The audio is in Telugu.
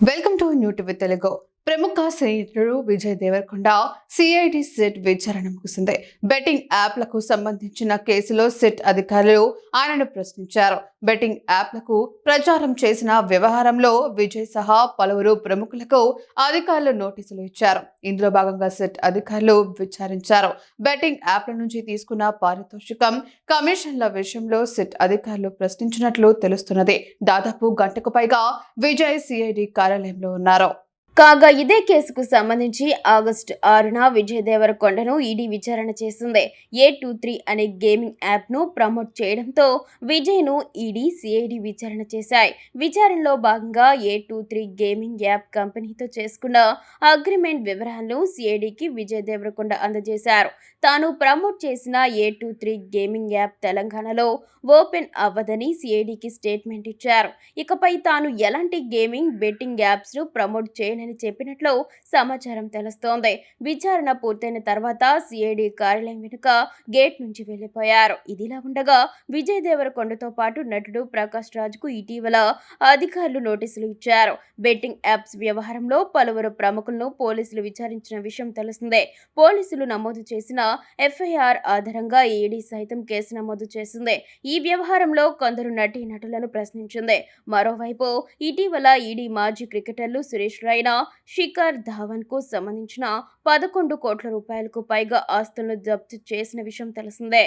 Welcome to new TV Telugu. ప్రముఖ స్నేహితుడు విజయ్ దేవరకొండ సిఐడి సిట్ విచారణ ముగిసింది. బెట్టింగ్ యాప్లకు సంబంధించిన కేసులో సిట్ అధికారులు ఆయనను ప్రశ్నించారు. బెట్టింగ్ యాప్లకు ప్రచారం చేసిన వ్యవహారంలో విజయ్ సహా పలువురు ప్రముఖులకు అధికారులు నోటీసులు ఇచ్చారు. ఇందులో భాగంగా సిట్ అధికారులు విచారించారు. బెట్టింగ్ యాప్ల నుంచి తీసుకున్న పారితోషికం, కమిషన్ల విషయంలో సిట్ అధికారులు ప్రశ్నించినట్లు తెలుస్తున్నది. దాదాపు గంటకు పైగా విజయ్ సిఐడి కార్యాలయంలో ఉన్నారు. కాగా ఇదే కేసుకు సంబంధించి ఆగస్టు 6న విజయ్ దేవరకొండను ఈడీ విచారణ చేసింది. A23 అనే గేమింగ్ యాప్ను ప్రమోట్ చేయడంతో విజయ్ను ఈడీ, సిఐడి విచారణ చేశాయి. విచారణలో భాగంగా A23 గేమింగ్ యాప్ కంపెనీతో చేసుకున్న అగ్రిమెంట్ వివరాలను సిఐడికి విజయ్ దేవరకొండ అందజేశారు. తాను ప్రమోట్ చేసిన A23 గేమింగ్ యాప్ తెలంగాణలో ఓపెన్ అవ్వదని సిఐడికి స్టేట్మెంట్ ఇచ్చారు. ఇకపై తాను ఎలాంటి గేమింగ్, బెట్టింగ్ యాప్స్ ను ప్రమోట్ చేయనని చెప్పినట్లు సమాచారం తెలుస్తోంది. విచారణ పూర్తయిన తర్వాత సిఐడి కార్యాలయం వెనుక గేట్ నుంచి వెళ్లిపోయారు. ఇదిలా ఉండగా విజయ్ దేవరకొండతో పాటు నటుడు ప్రకాష్ రాజ్కు ఇటీవల అధికారులు నోటీసులు ఇచ్చారు. బెట్టింగ్ యాప్స్ వ్యవహారంలో పలువురు ప్రముఖులను పోలీసులు విచారించిన విషయం తెలిసిందే. పోలీసులు నమోదు చేసిన ఎఫ్ఐఆర్ ఆధారంగా ఈడీ సైతం కేసు నమోదు చేసింది. ఈ వ్యవహారంలో కొందరు నటులను ప్రశ్నించింది. మరోవైపు ఇటీవల ఈడీ మాజీ క్రికెటర్లు సురేష్ రైనా, శిఖర్ ధావన్ కు సంబంధించిన 11 కోట్ల రూపాయలకు పైగా ఆస్తులను జప్తు చేసిన విషయం తెలిసిందే.